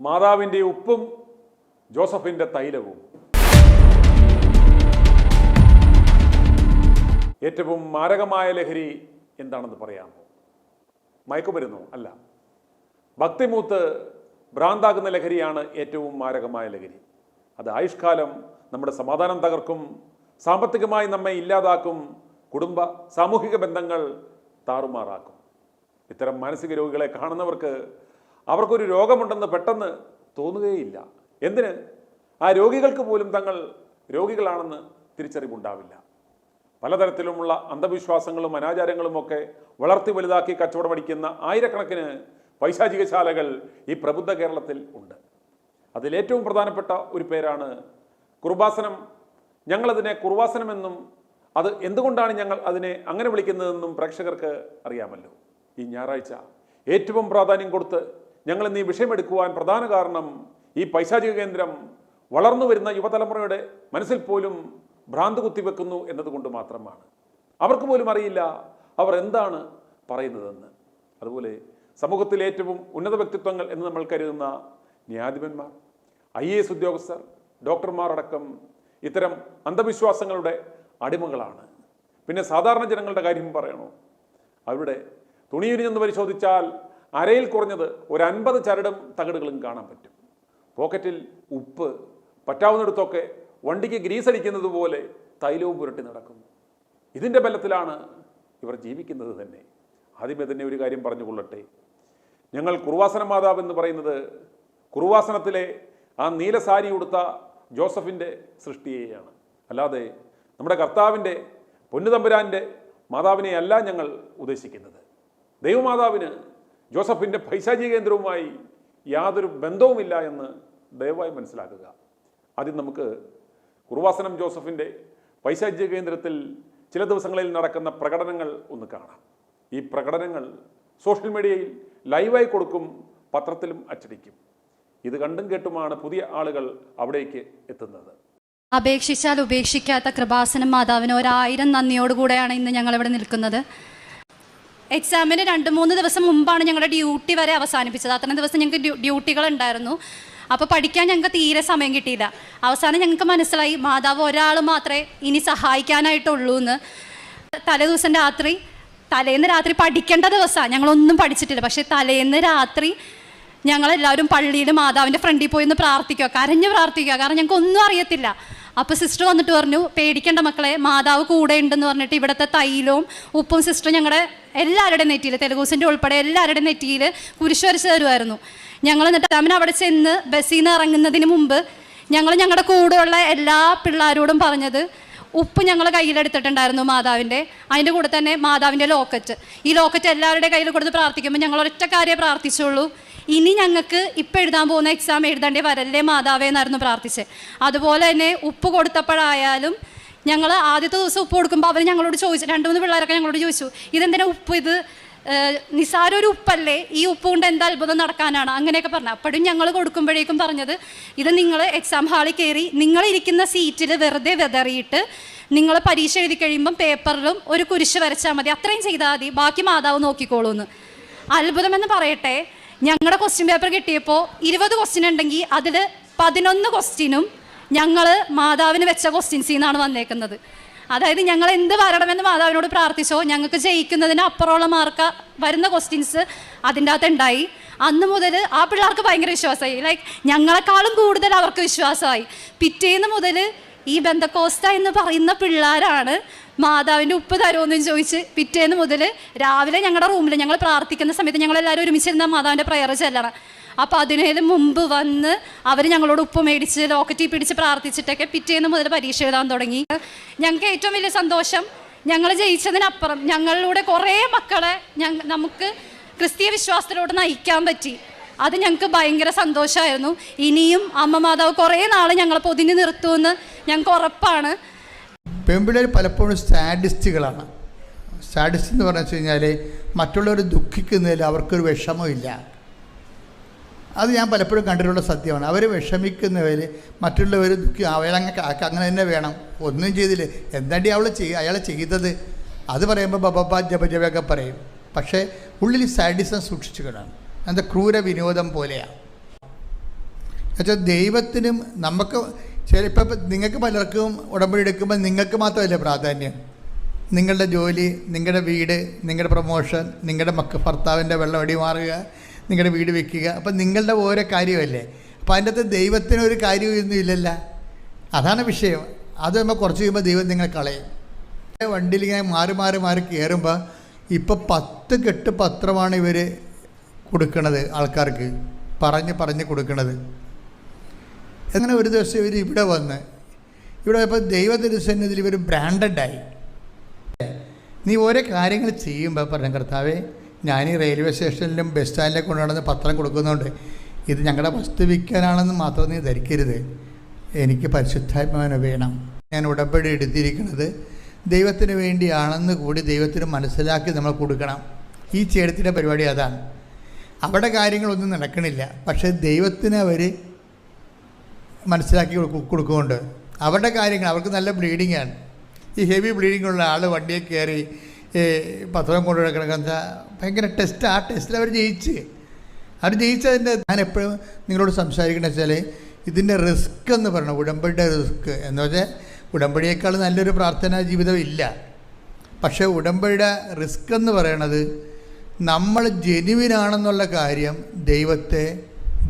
മാതാവിൻ്റെ ഉപ്പും ജോസഫിൻ്റെ തൈലവും. ഏറ്റവും മാരകമായ ലഹരി എന്താണെന്ന് പറയാമോ? മയക്കുമരുന്നോ? അല്ല, ഭക്തിമൂത്ത് ഭ്രാന്താകുന്ന ലഹരിയാണ് ഏറ്റവും മാരകമായ ലഹരി. അത് ആയുഷ്കാലം നമ്മുടെ സമാധാനം തകർക്കും, സാമ്പത്തികമായി നമ്മെ ഇല്ലാതാക്കും, കുടുംബ സാമൂഹിക ബന്ധങ്ങൾ താറുമാറാക്കും. ഇത്തരം മാനസിക രോഗികളെ കാണുന്നവർക്ക് അവർക്കൊരു രോഗമുണ്ടെന്ന് പെട്ടെന്ന് തോന്നുകയില്ല. എന്തിന്? ആ രോഗികൾക്ക് പോലും തങ്ങൾ രോഗികളാണെന്ന് തിരിച്ചറിവുണ്ടാവില്ല. പലതരത്തിലുമുള്ള അന്ധവിശ്വാസങ്ങളും അനാചാരങ്ങളുമൊക്കെ വളർത്തി വലുതാക്കി കച്ചവടമടിക്കുന്ന ആയിരക്കണക്കിന് പൈശാചികശാലകൾ ഈ പ്രബുദ്ധ കേരളത്തിൽ ഉണ്ട്. അതിലേറ്റവും പ്രധാനപ്പെട്ട ഒരു പേരാണ് കുർബാസനം. ഞങ്ങളതിനെ കുർവാസനമെന്നും അത് എന്തുകൊണ്ടാണ് ഞങ്ങൾ അതിനെ അങ്ങനെ വിളിക്കുന്നതെന്നും പ്രേക്ഷകർക്ക് അറിയാമല്ലോ. ഈ ഞായറാഴ്ച ഏറ്റവും പ്രാധാന്യം കൊടുത്ത് ഞങ്ങൾ ഇന്ന് ഈ വിഷയമെടുക്കുവാൻ പ്രധാന കാരണം ഈ പൈശാചിക കേന്ദ്രം വളർന്നു വരുന്ന യുവതലമുറയുടെ മനസ്സിൽ പോലും ഭ്രാന്ത് കുത്തിവെക്കുന്നു എന്നതുകൊണ്ട് മാത്രമാണ്. അവർക്ക് പോലും അറിയില്ല അവർ എന്താണ് പറയുന്നതെന്ന്. അതുപോലെ സമൂഹത്തിലെ ഏറ്റവും ഉന്നത വ്യക്തിത്വങ്ങൾ എന്ന് നമ്മൾ കരുതുന്ന ന്യായാധിപന്മാർ, IAS ഉദ്യോഗസ്ഥർ, ഡോക്ടർമാർ അടക്കം ഇത്തരം അന്ധവിശ്വാസങ്ങളുടെ അടിമകളാണ്. പിന്നെ സാധാരണ ജനങ്ങളുടെ കാര്യം പറയണോ? അവരുടെ തുണിയുരിഞ്ഞെന്ന് പരിശോധിച്ചാൽ അരയിൽ കുറഞ്ഞത് ഒരു 50 ചരടും തകിടുകളും കാണാൻ പറ്റും. പോക്കറ്റിൽ ഉപ്പ്, പറ്റാവുന്നിടത്തൊക്കെ വണ്ടിക്ക് ഗ്രീസ് അടിക്കുന്നത് പോലെ തൈലവും പുരട്ടി നടക്കുന്നു. ഇതിൻ്റെ ബലത്തിലാണ് ഇവർ ജീവിക്കുന്നത് തന്നെ. ആദ്യമേ തന്നെ ഒരു കാര്യം പറഞ്ഞുകൊള്ളട്ടെ. ഞങ്ങൾ കുർവാസന മാതാവ് എന്ന് പറയുന്നത് കുർവാസനത്തിലെ ആ നീല സാരി ഉടുത്ത ജോസഫിൻ്റെ സൃഷ്ടിയെയാണ്. അല്ലാതെ നമ്മുടെ കർത്താവിൻ്റെ പൊന്നുതമ്പുരാൻ്റെ മാതാവിനെ അല്ല ഞങ്ങൾ ഉദ്ദേശിക്കുന്നത്. ദൈവമാതാവിന് ജോസഫിൻ്റെ പൈശാചിക കേന്ദ്രവുമായി യാതൊരു ബന്ധവുമില്ല എന്ന് ദയവായി മനസ്സിലാക്കുക. ആദ്യം നമുക്ക് കുർവാസനം ജോസഫിൻ്റെ പൈശാചിക കേന്ദ്രത്തിൽ ചില ദിവസങ്ങളിൽ നടക്കുന്ന പ്രകടനങ്ങൾ ഒന്ന് കാണാം. ഈ പ്രകടനങ്ങൾ സോഷ്യൽ മീഡിയയിൽ ലൈവായി കൊടുക്കും, പത്രത്തിലും അച്ചടിക്കും. ഇത് കണ്ടും കേട്ടുമാണ് പുതിയ ആളുകൾ അവിടേക്ക് എത്തുന്നത്. അപേക്ഷിച്ചാൽ ഉപേക്ഷിക്കാത്ത കൃപാസനം മാതാവിന് 1000 നന്ദിയോടുകൂടെയാണ് ഇന്ന് ഞങ്ങളിവിടെ നിൽക്കുന്നത്. എക്സാമിന് 2-3 ദിവസം മുമ്പാണ് ഞങ്ങളുടെ ഡ്യൂട്ടി വരെ അവസാനിപ്പിച്ചത്. അത്രയും ദിവസം ഞങ്ങൾക്ക് ഡ്യൂട്ടികൾ ഉണ്ടായിരുന്നു. അപ്പോൾ പഠിക്കാൻ ഞങ്ങൾക്ക് തീരെ സമയം കിട്ടിയില്ല. അവസാനം ഞങ്ങൾക്ക് മനസ്സിലായി മാതാവ് ഒരാൾ മാത്രമേ ഇനി സഹായിക്കാനായിട്ടുള്ളൂ എന്ന്. തലേന്ന് രാത്രി പഠിക്കേണ്ട ദിവസമാണ്, ഞങ്ങളൊന്നും പഠിച്ചിട്ടില്ല. പക്ഷേ തലേന്ന് രാത്രി ഞങ്ങളെല്ലാവരും പള്ളിയിൽ മാതാവിൻ്റെ ഫ്രണ്ടിൽ പോയി ഒന്ന് പ്രാർത്ഥിക്കുക, കരഞ്ഞ് പ്രാർത്ഥിക്കുക. കാരണം ഞങ്ങൾക്ക് ഒന്നും അറിയത്തില്ല. അപ്പോൾ സിസ്റ്റർ വന്നിട്ട് പറഞ്ഞു, പേടിക്കേണ്ട മക്കളെ, മാതാവ് കൂടെ ഉണ്ടെന്ന് പറഞ്ഞിട്ട് ഇവിടുത്തെ തൈലവും ഉപ്പും സിസ്റ്റർ ഞങ്ങളുടെ എല്ലാവരുടെയും നെറ്റിയിൽ, തെലുഗൂസിൻ്റെ ഉൾപ്പെടെ എല്ലാവരുടെയും നെറ്റിയിൽ കുരിശ് വരച്ച് തരുമായിരുന്നു. ഞങ്ങൾ എന്നിട്ട് അവൻ അവിടെ ചെന്ന് ബസ്സിൽ നിന്ന് ഇറങ്ങുന്നതിന് മുമ്പ് ഞങ്ങളുടെ കൂടെയുള്ള എല്ലാ പിള്ളേരോടും പറഞ്ഞത്, ഉപ്പ് ഞങ്ങൾ കയ്യിലെടുത്തിട്ടുണ്ടായിരുന്നു മാതാവിൻ്റെ. അതിൻ്റെ കൂടെ തന്നെ മാതാവിൻ്റെ ലോക്കറ്റ്. ഈ ലോക്കറ്റ് എല്ലാവരുടെ കയ്യിൽ കൊടുത്ത് പ്രാർത്ഥിക്കുമ്പോൾ ഞങ്ങൾ ഒരൊറ്റ കാര്യമേ പ്രാർത്ഥിച്ചുള്ളൂ, ഇനി ഞങ്ങൾക്ക് ഇപ്പം എഴുതാൻ പോകുന്ന എക്സാം എഴുതേണ്ടി വരല്ലേ മാതാവേ എന്നായിരുന്നു പ്രാർത്ഥിച്ചത്. അതുപോലെ തന്നെ ഉപ്പ് കൊടുത്തപ്പോഴായാലും ഞങ്ങൾ ആദ്യത്തെ ദിവസം ഉപ്പ് കൊടുക്കുമ്പോൾ അവർ ഞങ്ങളോട് ചോദിച്ചു, 2-3 പിള്ളേരൊക്കെ ഞങ്ങളോട് ചോദിച്ചു, ഇതെന്തിനാ ഉപ്പ്, ഇത് നിസാര ഒരു ഉപ്പല്ലേ, ഈ ഉപ്പ് കൊണ്ട് എന്താ അത്ഭുതം നടക്കാനാണ്, അങ്ങനെയൊക്കെ പറഞ്ഞു. അപ്പോഴും ഞങ്ങൾ കൊടുക്കുമ്പോഴേക്കും പറഞ്ഞത്, ഇത് നിങ്ങൾ എക്സാം ഹാളിൽ കയറി നിങ്ങളിരിക്കുന്ന സീറ്റിൽ വെറുതെ വിതറിയിട്ട് നിങ്ങൾ പരീക്ഷ എഴുതി കഴിയുമ്പം പേപ്പറിലും ഒരു കുരിശ് വരച്ചാൽ മതി, അത്രയും ചെയ്താൽ മതി, ബാക്കി മാതാവ് നോക്കിക്കോളൂ എന്ന്. അത്ഭുതം എന്ന് പറയട്ടെ, ഞങ്ങളുടെ ക്വസ്റ്റ്യൻ പേപ്പർ കിട്ടിയപ്പോൾ 20 ക്വസ്റ്റ്യൻ ഉണ്ടെങ്കിൽ അതിൽ 11 ക്വസ്റ്റ്യനും ഞങ്ങൾ മാതാവിന് വെച്ച ക്വസ്റ്റ്യൻസിൽ നിന്നാണ് വന്നേക്കുന്നത്. അതായത് ഞങ്ങൾ എന്ത് വരണമെന്ന് മാതാവിനോട് പ്രാർത്ഥിച്ചോ ഞങ്ങൾക്ക് ജയിക്കുന്നതിന് അപ്പുറമുള്ള മാർക്ക് വരുന്ന ക്വസ്റ്റ്യൻസ് അതിൻ്റെ അകത്ത് ഉണ്ടായി. അന്ന് മുതൽ ആ പിള്ളേർക്ക് ഭയങ്കര വിശ്വാസമായി. ലൈക്ക് ഞങ്ങളെക്കാളും കൂടുതൽ അവർക്ക് വിശ്വാസമായി. പിറ്റേന്ന് മുതൽ ഈ ബെന്തക്കോസ്ത എന്ന് പറയുന്ന പിള്ളേരാണ് മാതാവിൻ്റെ ഉപ്പ് തരുമെന്ന് ചോദിച്ച് പിറ്റേന്ന് മുതൽ രാവിലെ ഞങ്ങളുടെ റൂമിൽ ഞങ്ങൾ പ്രാർത്ഥിക്കുന്ന സമയത്ത് ഞങ്ങളെല്ലാവരും ഒരുമിച്ചിരുന്ന മാതാവിൻ്റെ പ്രയർ ചെല്ലണം. അപ്പോൾ അതിനേലും മുമ്പ് വന്ന് അവർ ഞങ്ങളോട് ഉപ്പ് മേടിച്ച് ലോക്കറ്റിൽ പിടിച്ച് പ്രാർത്ഥിച്ചിട്ടൊക്കെ പിറ്റേന്ന് മുതൽ പരീക്ഷ എഴുതാൻ തുടങ്ങി. ഞങ്ങൾക്ക് ഏറ്റവും വലിയ സന്തോഷം, ഞങ്ങൾ ജയിച്ചതിനപ്പുറം ഞങ്ങളിലൂടെ കുറേ മക്കളെ നമുക്ക് ക്രിസ്തീയ വിശ്വാസത്തിലോട്ട് നയിക്കാൻ പറ്റി. അത് ഞങ്ങൾക്ക് ഭയങ്കര സന്തോഷമായിരുന്നു. ഇനിയും അമ്മ മാതാവ് കുറേ നാൾ ഞങ്ങളെ പൊതിഞ്ഞ് നിർത്തുമെന്ന് ഞങ്ങൾക്ക് ഉറപ്പാണ്. പെൺപിള്ളേർ പലപ്പോഴും സാഡിസ്റ്റുകളാണ്. സാഡിസ്റ്റ് എന്ന് പറഞ്ഞു കഴിഞ്ഞാൽ മറ്റുള്ളവർ ദുഃഖിക്കുന്നതിൽ അവർക്കൊരു വിഷമമില്ല. അത് ഞാൻ പലപ്പോഴും കണ്ടിട്ടുള്ള സത്യമാണ്. അവർ വിഷമിക്കുന്നവർ മറ്റുള്ളവർ അങ്ങനെ തന്നെ വേണം, ഒന്നും ചെയ്തില്ല, എന്താണ്ടി അയാളെ ചെയ്തത്, അത് പറയുമ്പോൾ ബബബ ജപജപയൊക്കെ പറയും. പക്ഷേ ഉള്ളിൽ സാഡിസം സൂക്ഷിച്ചു കിടണം. എന്താ ക്രൂര വിനോദം പോലെയാണ്. എന്നുവെച്ചാൽ ദൈവത്തിനും നമുക്ക് ഇപ്പം നിങ്ങൾക്ക് പലർക്കും ഉടമ്പടി എടുക്കുമ്പോൾ നിങ്ങൾക്ക് മാത്രമല്ല പ്രാധാന്യം. നിങ്ങളുടെ ജോലി, നിങ്ങളുടെ വീട്, നിങ്ങളുടെ പ്രൊമോഷൻ, നിങ്ങളുടെ ഭർത്താവിൻ്റെ വെള്ളം അടി മാറുക, നിങ്ങളുടെ വീട് വെക്കുക, അപ്പം നിങ്ങളുടെ ഓരോ കാര്യമല്ലേ. അപ്പം അതിൻ്റെ അകത്ത് ദൈവത്തിനൊരു കാര്യമൊന്നും ഇല്ലല്ലോ. അതാണ് വിഷയം. അത് നമ്മൾ കുറച്ച് കഴിയുമ്പോൾ ദൈവം നിങ്ങളെ കളയും. വണ്ടിയിൽ ഇങ്ങനെ മാറി കയറുമ്പോൾ ഇപ്പോൾ 10 കെട്ട് പത്രമാണ് ഇവർ കൊടുക്കണത് ആൾക്കാർക്ക്, പറഞ്ഞ് കൊടുക്കണത്. അങ്ങനെ ഒരു ദിവസം ഇവർ ഇവിടെ ഇപ്പോൾ ദൈവത്തിൻ്റെ സന്നിധിയിൽ ഇവർ ബ്രാൻഡഡായി. നീ ഓരോ കാര്യങ്ങൾ ചെയ്യുമ്പോൾ പറഞ്ഞ കർത്താവേ, ഞാൻ ഈ റെയിൽവേ സ്റ്റേഷനിലും ബസ് സ്റ്റാൻഡിലേക്ക് കൊണ്ടുനടന്ന് പത്രം കൊടുക്കുന്നുണ്ട്, ഇത് ഞങ്ങളുടെ വസ്തു വിൽക്കാനാണെന്ന് മാത്രം നീ ധരിക്കരുത്, എനിക്ക് പരിശുദ്ധാത്മാവിനെ വേണം. ഞാൻ ഉടമ്പടി എടുത്തിരിക്കുന്നത് ദൈവത്തിന് വേണ്ടിയാണെന്ന് കൂടി ദൈവത്തിന് മനസ്സിലാക്കി നമ്മൾ കൊടുക്കണം. ഈ ചേടത്തിൻ്റെ പരിപാടി അതാണ്. അവിടെ കാര്യങ്ങളൊന്നും നടക്കണില്ല, പക്ഷേ ദൈവത്തിന് അവർ മനസ്സിലാക്കി കൊടുക്കുന്നുണ്ട്. അവരുടെ കാര്യങ്ങൾ, അവർക്ക് നല്ല ബ്ലീഡിങ്ങാണ്. ഈ ഹെവി ബ്ലീഡിങ്ങുള്ള ആൾ വണ്ടിയെ കയറി പത്രം കൊണ്ടു കിടക്കണമെന്ന് ഭയങ്കര ടെസ്റ്റ്. ആ ടെസ്റ്റിൽ അവർ ജയിച്ചതിൻ്റെ ഞാൻ എപ്പോഴും നിങ്ങളോട് സംസാരിക്കണമെന്ന് വെച്ചാൽ ഇതിൻ്റെ റിസ്ക് എന്ന് പറയണം, ഉടമ്പടിയുടെ റിസ്ക് എന്ന് വെച്ചാൽ ഉടമ്പടിയേക്കാൾ നല്ലൊരു പ്രാർത്ഥനാ ജീവിതം ഇല്ല. പക്ഷേ ഉടമ്പടിയുടെ റിസ്ക് എന്ന് പറയണത് നമ്മൾ ജെനുവിനാണെന്നുള്ള കാര്യം ദൈവത്തെ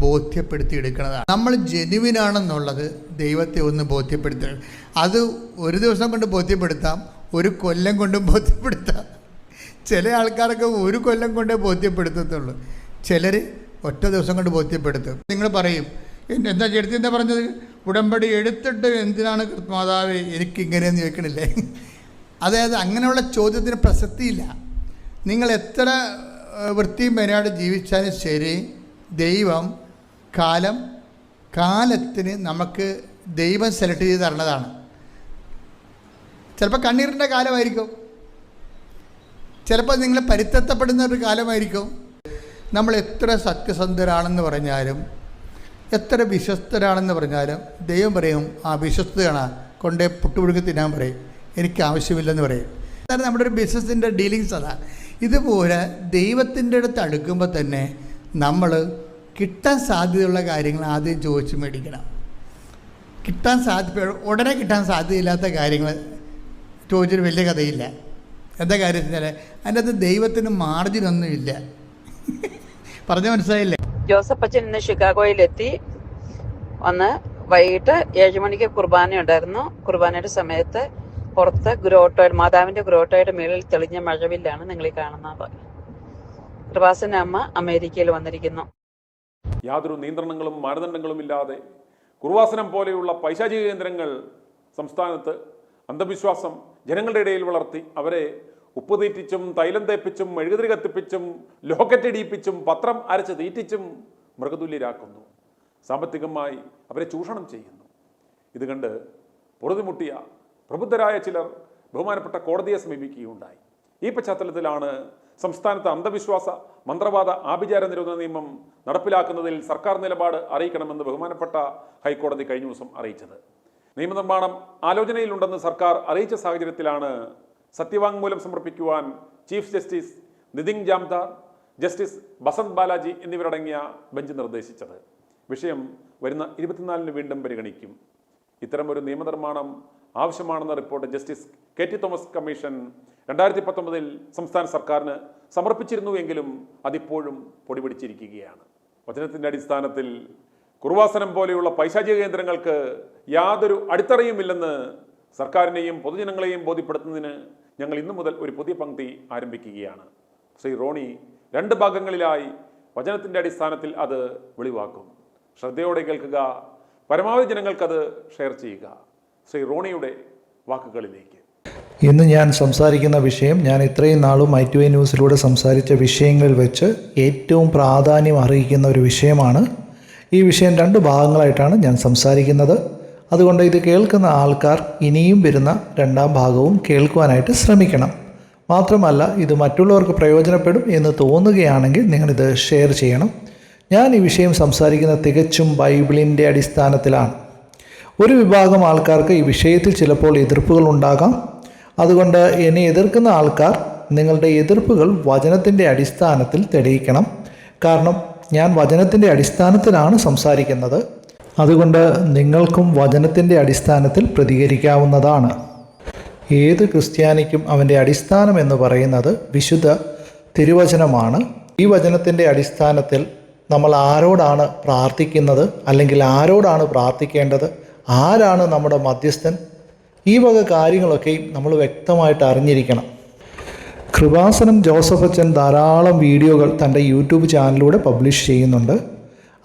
ബോധ്യപ്പെടുത്തിയെടുക്കുന്നതാണ്. നമ്മൾ ജെനുവിനാണെന്നുള്ളത് ദൈവത്തെ ഒന്ന് ബോധ്യപ്പെടുത്തുക. അത് ഒരു ദിവസം കൊണ്ട് ബോധ്യപ്പെടുത്താം, ഒരു കൊല്ലം കൊണ്ടും ബോധ്യപ്പെടുത്താം. ചില ആൾക്കാരൊക്കെ ഒരു കൊല്ലം കൊണ്ടേ ബോധ്യപ്പെടുത്തത്തുള്ളൂ, ചിലർ ഒറ്റ ദിവസം കൊണ്ട് ബോധ്യപ്പെടുത്തും. നിങ്ങൾ പറയും, എന്താ ചേട്ടത്തി എന്താ പറഞ്ഞത്, ഉടമ്പടി എടുത്തിട്ട് എന്തിനാണ് മാതാവേ എനിക്കിങ്ങനെയെന്ന് ചോദിക്കണില്ലേ? അതായത് അങ്ങനെയുള്ള ചോദ്യത്തിന് പ്രസക്തിയില്ല. നിങ്ങൾ എത്ര വൃത്തിയും മെനയാട് ജീവിച്ചാലും ശരി, ദൈവം കാലത്തിന് നമുക്ക് ദൈവം സെലക്ട് ചെയ്ത് തരണതാണ്. ചിലപ്പോൾ കണ്ണീരിൻ്റെ കാലമായിരിക്കും, ചിലപ്പോൾ നിങ്ങൾ പരിത്യക്തപ്പെടുന്ന ഒരു കാലമായിരിക്കും. നമ്മൾ എത്ര സത്യസന്ധരാണെന്ന് പറഞ്ഞാലും, എത്ര വിശ്വസ്തരാണെന്ന് പറഞ്ഞാലും ദൈവം പറയും, ആ വിശ്വസ്തയാണ് കൊണ്ടേ പുട്ടുപുഴുങ്ങി തിന്നാൻ പറയും, എനിക്ക് ആവശ്യമില്ലെന്ന് പറയും. അതാണ് നമ്മുടെ ഒരു ബിസിനസ്സിൻ്റെ ഡീലിങ്സ്. അതാണ്. ഇതുപോലെ ദൈവത്തിൻ്റെ അടുത്ത് അടുക്കുമ്പോൾ തന്നെ നമ്മൾ കിട്ടാൻ സാധ്യതയുള്ള കാര്യങ്ങൾ ആദ്യം ചോദിച്ച് മേടിക്കണം. ഉടനെ കിട്ടാൻ സാധ്യതയില്ലാത്ത കാര്യങ്ങൾ ചോദിച്ചൊരു വലിയ കഥയില്ല. എന്താ കാര്യം വെച്ചാൽ അതിൻ്റെ അകത്ത് ദൈവത്തിന് മാർജിനൊന്നുമില്ല. പറഞ്ഞ മനസ്സിലായില്ലേ? ജോസഫ് അച്ഛൻ ഇന്ന് ഷിക്കാഗോയിലെത്തി. വന്ന് വൈകിട്ട് 7 മണിക്ക് കുർബാന ഉണ്ടായിരുന്നു. കുർബാനയുടെ സമയത്ത് പുറത്ത് മാതാവിന്റെ ഗ്രോട്ടോയുടെ മേളിൽ തെളിഞ്ഞ മഴവില്ലാണ് നിങ്ങൾ ഈ കാണുന്നത്. കൃപാസന അമ്മ അമേരിക്കയിൽ വന്നിരിക്കുന്നു. യാതൊരു നിയന്ത്രണങ്ങളും മാനദണ്ഡങ്ങളും ഇല്ലാതെ കുർവാസനം പോലെയുള്ള പൈശാചിക കേന്ദ്രങ്ങൾ സംസ്ഥാനത്ത് അന്ധവിശ്വാസം ജനങ്ങളുടെ ഇടയിൽ വളർത്തി അവരെ ഉപ്പ് തീറ്റിച്ചും തൈലം തേപ്പിച്ചും മെഴുകുതിരി കത്തിപ്പിച്ചും ലോക്കറ്റ് ഇടിയിപ്പിച്ചും പത്രം അരച്ച് തീറ്റിച്ചും മൃഗതുല്യരാക്കുന്നു. സാമ്പത്തികമായി അവരെ ചൂഷണം ചെയ്യുന്നു. ഇത് കണ്ട് പൊറുതിമുട്ടിയ പ്രബുദ്ധരായ ചിലർ ബഹുമാനപ്പെട്ട കോടതിയെ സമീപിക്കുകയുണ്ടായി. ഈ പശ്ചാത്തലത്തിലാണ് സംസ്ഥാനത്ത് അന്ധവിശ്വാസ മന്ത്രവാദ ആഭിചാര നിരോധന നിയമം നടപ്പിലാക്കുന്നതിൽ സർക്കാർ നിലപാട് അറിയിക്കണമെന്ന് ബഹുമാനപ്പെട്ട ഹൈക്കോടതി കഴിഞ്ഞ ദിവസം അറിയിച്ചത്. നിയമനിർമ്മാണം ആലോചനയിലുണ്ടെന്ന് സർക്കാർ അറിയിച്ച സാഹചര്യത്തിലാണ് സത്യവാങ്മൂലം സമർപ്പിക്കുവാൻ chief justice Nitin Jamdar, justice Basant Balaji എന്നിവരടങ്ങിയ ബെഞ്ച് നിർദ്ദേശിച്ചത്. വിഷയം വരുന്ന 24-ന് വീണ്ടും പരിഗണിക്കും. ഇത്തരമൊരു നിയമനിർമ്മാണം ആവശ്യമാണെന്ന report justice KT Thomas commission 2019-ൽ സംസ്ഥാന സർക്കാരിന് സമർപ്പിച്ചിരുന്നുവെങ്കിലും അതിപ്പോഴും പൊടിപിടിച്ചിരിക്കുകയാണ്. വചനത്തിൻ്റെ അടിസ്ഥാനത്തിൽ കുർവാസനം പോലെയുള്ള പൈശാചിക കേന്ദ്രങ്ങൾക്ക് യാതൊരു അടിത്തറയുമില്ലെന്ന് സർക്കാരിനെയും പൊതുജനങ്ങളെയും ബോധ്യപ്പെടുത്തുന്നതിന് ഞങ്ങൾ ഇന്നു മുതൽ ഒരു പുതിയ പങ്ക്തി ആരംഭിക്കുകയാണ്. ശ്രീ റോണി 2 ഭാഗങ്ങളിലായി വചനത്തിൻ്റെ അടിസ്ഥാനത്തിൽ അത് വെളിവാക്കും. ശ്രദ്ധയോടെ കേൾക്കുക, പരമാവധി ജനങ്ങൾക്കത് ഷെയർ ചെയ്യുക. ശ്രീ റോണിയുടെ വാക്കുകളിലേക്ക്. ഇന്ന് ഞാൻ സംസാരിക്കുന്ന വിഷയം ഞാൻ ഇത്രയും നാളും i2i ന്യൂസിലൂടെ സംസാരിച്ച വിഷയങ്ങളിൽ വെച്ച് ഏറ്റവും പ്രാധാന്യം അർഹിക്കുന്ന ഒരു വിഷയമാണ്. ഈ വിഷയം 2 ഭാഗങ്ങളായിട്ടാണ് ഞാൻ സംസാരിക്കുന്നത്. അതുകൊണ്ട് ഇത് കേൾക്കുന്ന ആൾക്കാർ ഇനിയും വരുന്ന 2ാം ഭാഗവും കേൾക്കുവാനായിട്ട് ശ്രമിക്കണം. മാത്രമല്ല ഇത് മറ്റുള്ളവർക്ക് പ്രയോജനപ്പെടും എന്ന് തോന്നുകയാണെങ്കിൽ നിങ്ങളിത് ഷെയർ ചെയ്യണം. ഞാൻ ഈ വിഷയം സംസാരിക്കുന്നത് തികച്ചും ബൈബിളിൻ്റെ അടിസ്ഥാനത്തിലാണ്. ഒരു വിഭാഗം ആൾക്കാർക്ക് ഈ വിഷയത്തിൽ ചിലപ്പോൾ എതിർപ്പുകൾ ഉണ്ടാകാം. അതുകൊണ്ട് എന്നെ എതിർക്കുന്ന ആൾക്കാർ നിങ്ങളുടെ എതിർപ്പുകൾ വചനത്തിൻ്റെ അടിസ്ഥാനത്തിൽ തെളിയിക്കണം. കാരണം ഞാൻ വചനത്തിൻ്റെ അടിസ്ഥാനത്തിലാണ് സംസാരിക്കുന്നത്. അതുകൊണ്ട് നിങ്ങൾക്കും വചനത്തിൻ്റെ അടിസ്ഥാനത്തിൽ പ്രതികരിക്കാവുന്നതാണ്. ഏത് ക്രിസ്ത്യാനിക്കും അവൻ്റെ അടിസ്ഥാനം എന്ന് പറയുന്നത് വിശുദ്ധ തിരുവചനമാണ്. ഈ വചനത്തിൻ്റെ അടിസ്ഥാനത്തിൽ നമ്മൾ ആരോടാണ് പ്രാർത്ഥിക്കുന്നത്, അല്ലെങ്കിൽ ആരോടാണ് പ്രാർത്ഥിക്കേണ്ടത്, ആരാണ് നമ്മുടെ മധ്യസ്ഥൻ, ഈ വക കാര്യങ്ങളൊക്കെയും നമ്മൾ വ്യക്തമായിട്ട് അറിഞ്ഞിരിക്കണം. കൃപാസനം ജോസഫ് അച്ഛൻ ധാരാളം വീഡിയോകൾ തൻ്റെ യൂട്യൂബ് ചാനലിലൂടെ പബ്ലിഷ് ചെയ്യുന്നുണ്ട്.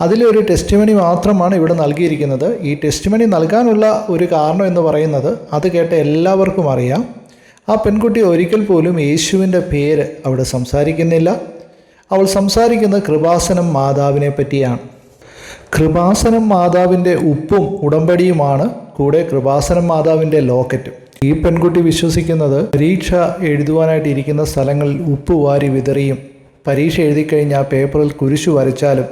അതിലൊരു ടെസ്റ്റിമണി മാത്രമാണ് ഇവിടെ നൽകിയിരിക്കുന്നത്. ഈ ടെസ്റ്റിമണി നൽകാനുള്ള ഒരു കാരണം എന്ന് പറയുന്നത്, അത് കേട്ട എല്ലാവർക്കും അറിയാം, ആ പെൺകുട്ടി ഒരിക്കൽ പോലും യേശുവിൻ്റെ പേര് അവിടെ സംസാരിക്കുന്നില്ല. അവൾ സംസാരിക്കുന്നത് കൃപാസനം മാതാവിനെ പറ്റിയാണ്. കൃപാസനം മാതാവിൻ്റെ ഉപ്പും ഉടമ്പടിയുമാണ്, കൂടെ കൃപാസനം മാതാവിൻ്റെ ലോക്കറ്റും. ഈ പെൺകുട്ടി വിശ്വസിക്കുന്നത് പരീക്ഷ എഴുതുവാനായിട്ട് ഇരിക്കുന്ന സ്ഥലങ്ങളിൽ ഉപ്പ് വാരി വിതറിയും പരീക്ഷ എഴുതിക്കഴിഞ്ഞാൽ പേപ്പറിൽ കുരിശു വരച്ചാലും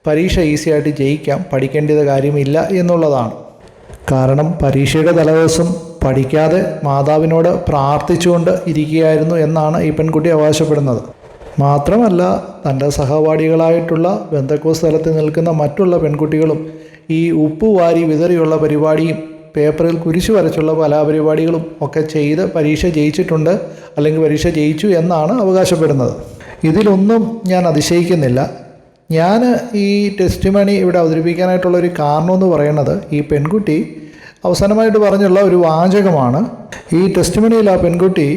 പരീക്ഷ ഈസിയായിട്ട് ജയിക്കാം, പഠിക്കേണ്ടത് കാര്യമില്ല എന്നുള്ളതാണ്. കാരണം പരീക്ഷയുടെ തലേദിവസം പഠിക്കാതെ മാതാവിനോട് പ്രാർത്ഥിച്ചുകൊണ്ട് ഇരിക്കുകയായിരുന്നു എന്നാണ് ഈ പെൺകുട്ടി അവകാശപ്പെടുന്നത്. മാത്രമല്ല, തൻ്റെ സഹപാഠികളായിട്ടുള്ള ബന്ധക്കോസ് സ്ഥലത്ത് നിൽക്കുന്ന മറ്റുള്ള പെൺകുട്ടികളും ഈ ഉപ്പ് വാരി വിതറിയുള്ള പരിപാടിയും പേപ്പറിൽ കുരിശു വരച്ചുള്ള കലാപരിപാടികളും ഒക്കെ ചെയ്ത് പരീക്ഷ ജയിച്ചിട്ടുണ്ട്, അല്ലെങ്കിൽ പരീക്ഷ ജയിച്ചു എന്നാണ് അവകാശപ്പെടുന്നത്. ഇതിലൊന്നും ഞാൻ അതിശയിക്കുന്നില്ല. ഞാൻ ഈ ടെസ്റ്റിമണി ഇവിടെ അവതരിപ്പിക്കാനായിട്ടുള്ളൊരു കാരണമെന്ന് പറയുന്നത്, ഈ പെൺകുട്ടി അവസാനമായിട്ട് പറഞ്ഞുള്ള ഒരു വാചകമാണ്. ഈ ടെസ്റ്റിമണിയിൽ ആ പെൺകുട്ടി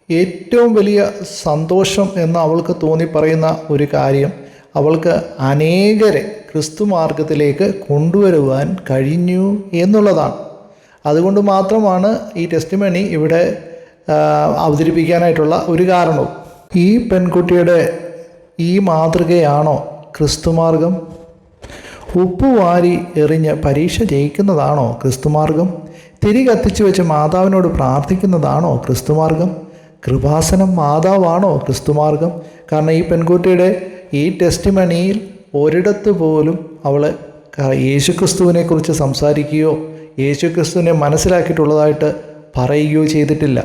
ഏറ്റവും വലിയ സന്തോഷം എന്ന് അവൾക്ക് തോന്നി പറയുന്ന ഒരു കാര്യം, അവൾക്ക് അനേകരെ ക്രിസ്തു മാർഗത്തിലേക്ക് കൊണ്ടുവരുവാൻ കഴിഞ്ഞു എന്നുള്ളതാണ്. അതുകൊണ്ട് മാത്രമാണ് ഈ ടെസ്റ്റിമണി ഇവിടെ അവതരിപ്പിക്കാനായിട്ടുള്ള ഒരു കാരണവും. ഈ പെൺകുട്ടിയുടെ ഈ മാതൃകയാണോ ക്രിസ്തുമാർഗം? ഉപ്പ് വാരി എറിഞ്ഞ് പരീക്ഷ ജയിക്കുന്നതാണോ ക്രിസ്തുമാർഗം? തിരി കത്തിച്ചു വെച്ച് മാതാവിനോട് പ്രാർത്ഥിക്കുന്നതാണോ ക്രിസ്തുമാർഗം? കൃപാസനം മാതാവാണോ ക്രിസ്തുമാർഗം? കാരണം ഈ പെൺകുട്ടിയുടെ ഈ ടെസ്റ്റിമണിയിൽ ഒരിടത്ത് പോലും അവൾ യേശുക്രിസ്തുവിനെക്കുറിച്ച് സംസാരിക്കുകയോ യേശുക്രിസ്തുവിനെ മനസ്സിലാക്കിയിട്ടുള്ളതായിട്ട് പറയുകയോ ചെയ്തിട്ടില്ല.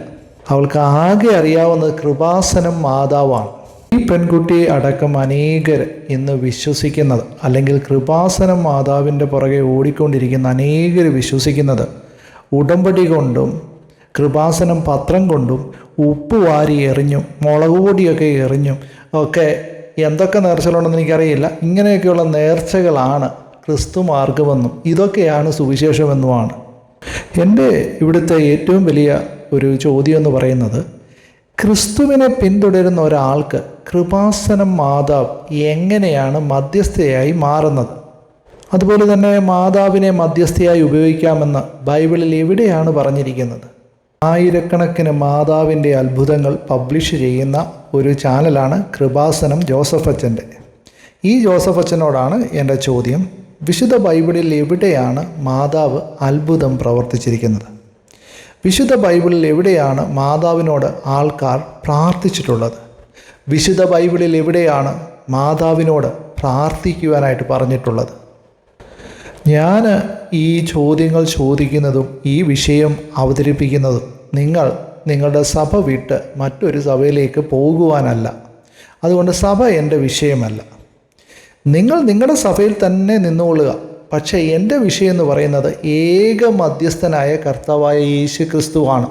അവൾക്ക് ആകെ അറിയാവുന്നത് കൃപാസനം മാതാവാണ്. ഈ പെൺകുട്ടിയെ അടക്കം അനേകർ ഇന്ന് വിശ്വസിക്കുന്നത്, അല്ലെങ്കിൽ കൃപാസനം മാതാവിൻ്റെ പുറകെ ഓടിക്കൊണ്ടിരിക്കുന്ന അനേകർ വിശ്വസിക്കുന്നത്, ഉടമ്പടി കൊണ്ടും കൃപാസനം പത്രം കൊണ്ടും ഉപ്പ് വാരി എറിഞ്ഞും മുളക് പൊടിയൊക്കെ എറിഞ്ഞും ഒക്കെ എന്തൊക്കെ നേർച്ചകളുണ്ടെന്ന് എനിക്കറിയില്ല, ഇങ്ങനെയൊക്കെയുള്ള നേർച്ചകളാണ് ക്രിസ്തു മാർഗമെന്നും ഇതൊക്കെയാണ് സുവിശേഷമെന്നുമാണ്. എൻ്റെ ഇവിടുത്തെ ഏറ്റവും വലിയ ഒരു ചോദ്യം എന്ന് പറയുന്നത്, ക്രിസ്തുവിനെ പിന്തുടരുന്ന ഒരാൾക്ക് കൃപാസനം മാതാവ് എങ്ങനെയാണ് മധ്യസ്ഥയായി മാറുന്നത്? അതുപോലെ തന്നെ മാതാവിനെ മധ്യസ്ഥയായി ഉപയോഗിക്കാമെന്ന് ബൈബിളിൽ എവിടെയാണ് പറഞ്ഞിരിക്കുന്നത്? ആയിരക്കണക്കിന് മാതാവിൻ്റെ അത്ഭുതങ്ങൾ പബ്ലിഷ് ചെയ്യുന്ന ഒരു ചാനലാണ് കൃപാസനം ജോസഫ് അച്ഛൻ്റെ. ഈ ജോസഫ് അച്ഛനോടാണ് എൻ്റെ ചോദ്യം, വിശുദ്ധ ബൈബിളിൽ എവിടെയാണ് മാതാവ് അത്ഭുതം പ്രവർത്തിച്ചിരിക്കുന്നത്? വിശുദ്ധ ബൈബിളിൽ എവിടെയാണ് മാതാവിനോട് ആൾക്കാർ പ്രാർത്ഥിച്ചിട്ടുള്ളത്? വിശുദ്ധ ബൈബിളിൽ എവിടെയാണ് മാതാവിനോട് പ്രാർത്ഥിക്കുവാനായിട്ട് പറഞ്ഞിട്ടുള്ളത്? ഞാൻ ഈ ചോദ്യങ്ങൾ ചോദിക്കുന്നതും ഈ വിഷയം അവതരിപ്പിക്കുന്നതും നിങ്ങളുടെ സഭ വിട്ട് മറ്റൊരു സഭയിലേക്ക് പോകുവാനല്ല. അതുകൊണ്ട് സഭ എൻ്റെ വിഷയമല്ല. നിങ്ങൾ നിങ്ങളുടെ സഭയിൽ തന്നെ നിന്നുകൊള്ളുക. പക്ഷേ എൻ്റെ വിഷയം എന്ന് പറയുന്നത് ഏക മധ്യസ്ഥനായ കർത്താവായ യേശു ക്രിസ്തുവാണ്.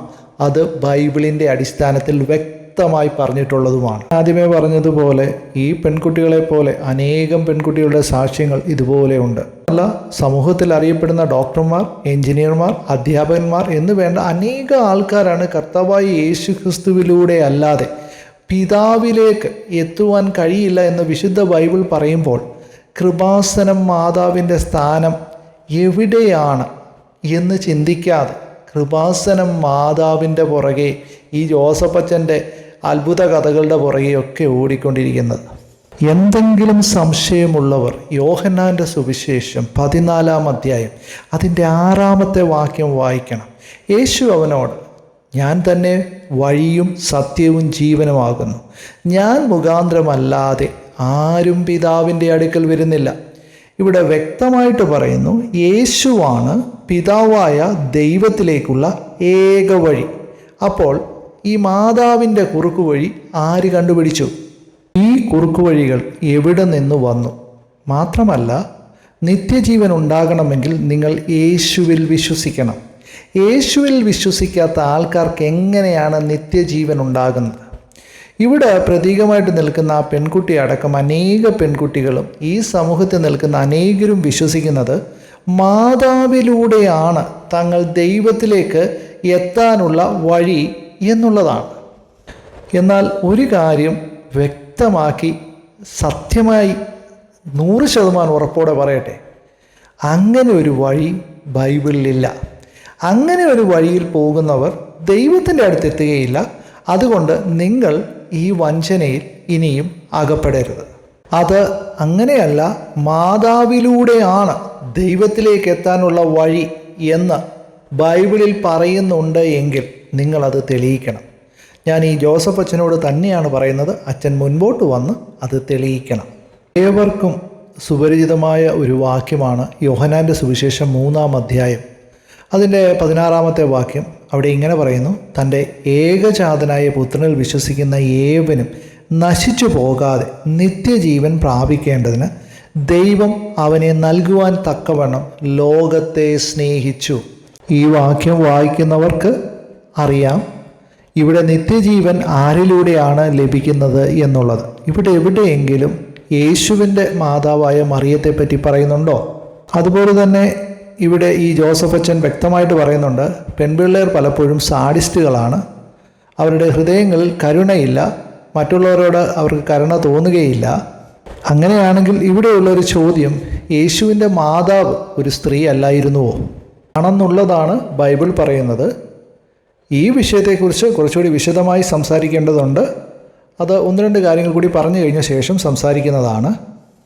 അത് ബൈബിളിൻ്റെ അടിസ്ഥാനത്തിൽ വ്യക്തമായി പറഞ്ഞിട്ടുള്ളതുമാണ്. ആദ്യമേ പറഞ്ഞതുപോലെ ഈ പെൺകുട്ടികളെ പോലെ അനേകം പെൺകുട്ടികളുടെ സാക്ഷ്യങ്ങൾ ഇതുപോലെ ഉണ്ട്. അല്ല, സമൂഹത്തിൽ അറിയപ്പെടുന്ന ഡോക്ടർമാർ, എഞ്ചിനീയർമാർ, അധ്യാപകന്മാർ എന്ന് വേണ്ട അനേക ആൾക്കാരാണ് കർത്താവായ യേശു ക്രിസ്തുവിലൂടെ അല്ലാതെ പിതാവിലേക്ക് എത്തുവാൻ കഴിയില്ല എന്ന് വിശുദ്ധ ബൈബിൾ പറയുമ്പോൾ, കൃപാസനം മാതാവിൻ്റെ സ്ഥാനം എവിടെയാണ് എന്ന് ചിന്തിക്കാതെ കൃപാസനം മാതാവിൻ്റെ പുറകെ ഈ ജോസഫ് അച്ഛൻ്റെ അത്ഭുത കഥകളുടെ പുറകെയൊക്കെ ഓടിക്കൊണ്ടിരിക്കുന്നത്. എന്തെങ്കിലും സംശയമുള്ളവർ യോഹന്നാൻ്റെ സുവിശേഷം 14-ാം അധ്യായം അതിൻ്റെ 6-ാമത്തെ വാക്യം വായിക്കണം. യേശു അവനോട്, ഞാൻ തന്നെ വഴിയും സത്യവും ജീവനുമാകുന്നു. ഞാൻ മുഖാന്തരമല്ലാതെ ആരും പിതാവിൻ്റെ അടുക്കൽ വരുന്നില്ല. ഇവിടെ വ്യക്തമായിട്ട് പറയുന്നു, യേശുവാണ് പിതാവായ ദൈവത്തിലേക്കുള്ള ഏക വഴി. അപ്പോൾ ഈ മാതാവിൻ്റെ കുറുക്കുവഴി ആര് കണ്ടുപിടിച്ചു? ഈ കുറുക്കുവഴികൾ എവിടെ നിന്ന് വന്നു? മാത്രമല്ല, നിത്യജീവൻ ഉണ്ടാകണമെങ്കിൽ നിങ്ങൾ യേശുവിൽ വിശ്വസിക്കണം. യേശുവിൽ വിശ്വസിക്കാത്ത ആൾക്കാർക്ക് എങ്ങനെയാണ് നിത്യജീവൻ ഉണ്ടാകുന്നത്? ഇവിടെ പ്രതീകമായിട്ട് നിൽക്കുന്ന ആ പെൺകുട്ടി അടക്കം അനേക പെൺകുട്ടികളും ഈ സമൂഹത്തിൽ നിൽക്കുന്ന അനേകരും വിശ്വസിക്കുന്നത് മാതാവിലൂടെയാണ് തങ്ങൾ ദൈവത്തിലേക്ക് എത്താനുള്ള വഴി എന്നുള്ളതാണ്. എന്നാൽ ഒരു കാര്യം വ്യക്തമാക്കി സത്യമായി 100% ഉറപ്പോടെ പറയട്ടെ, അങ്ങനെ ഒരു വഴി ബൈബിളിലില്ല. അങ്ങനെ ഒരു വഴിയിൽ പോകുന്നവർ ദൈവത്തിൻ്റെ അടുത്തെത്തുകയില്ല. അതുകൊണ്ട് നിങ്ങൾ ഈ വഞ്ചനയിൽ ഇനിയും അകപ്പെടരുത്. അത് അങ്ങനെയല്ല, മാതാവിലൂടെയാണ് ദൈവത്തിലേക്ക് എത്താനുള്ള വഴി എന്ന് ബൈബിളിൽ പറയുന്നുണ്ട് എങ്കിൽ നിങ്ങളത് തെളിയിക്കണം. ഞാൻ ഈ ജോസഫ് അച്ഛനോട് തന്നെയാണ് പറയുന്നത്. അച്ഛൻ മുൻപോട്ട് വന്ന് അത് തെളിയിക്കണം. ഏവർക്കും സുപരിചിതമായ ഒരു വാക്യമാണ് യോഹന്നാൻ്റെ സുവിശേഷം 3-ാം അധ്യായം. അതിൻ്റെ 16-ാമത്തെ വാക്യം. അവിടെ ഇങ്ങനെ പറയുന്നു: തൻ്റെ ഏകജാതനായ പുത്രനിൽ വിശ്വസിക്കുന്ന ഏവനും നശിച്ചു പോകാതെ നിത്യജീവൻ പ്രാപിക്കേണ്ടതിന് ദൈവം അവനെ നൽകുവാൻ തക്കവണ്ണം ലോകത്തെ സ്നേഹിച്ചു. ഈ വാക്യം വായിക്കുന്നവർക്ക് അറിയാം ഇവിടെ നിത്യജീവൻ ആരിലൂടെയാണ് ലഭിക്കുന്നത് എന്നുള്ളത്. ഇവിടെ എവിടെയെങ്കിലും യേശുവിൻ്റെ മാതാവായ മറിയത്തെപ്പറ്റി പറയുന്നുണ്ടോ? അതുപോലെ തന്നെ ഇവിടെ ഈ ജോസഫ് അച്ഛൻ വ്യക്തമായിട്ട് പറയുന്നുണ്ട്, പെൺപിള്ളേർ പലപ്പോഴും സാഡിസ്റ്റുകളാണ്, അവരുടെ ഹൃദയങ്ങളിൽ കരുണയില്ല, മറ്റുള്ളവരോട് അവർക്ക് കരുണ തോന്നുകയില്ല. അങ്ങനെയാണെങ്കിൽ ഇവിടെയുള്ളൊരു ചോദ്യം, യേശുവിൻ്റെ മാതാവ് ഒരു സ്ത്രീ അല്ലായിരുന്നുവോ ആണെന്നുള്ളതാണ് ബൈബിൾ പറയുന്നത്. ഈ വിഷയത്തെക്കുറിച്ച് കുറച്ചുകൂടി വിശദമായി സംസാരിക്കേണ്ടതുണ്ട്. അത് 1-2 കാര്യങ്ങൾ കൂടി പറഞ്ഞു കഴിഞ്ഞ ശേഷം സംസാരിക്കുന്നതാണ്.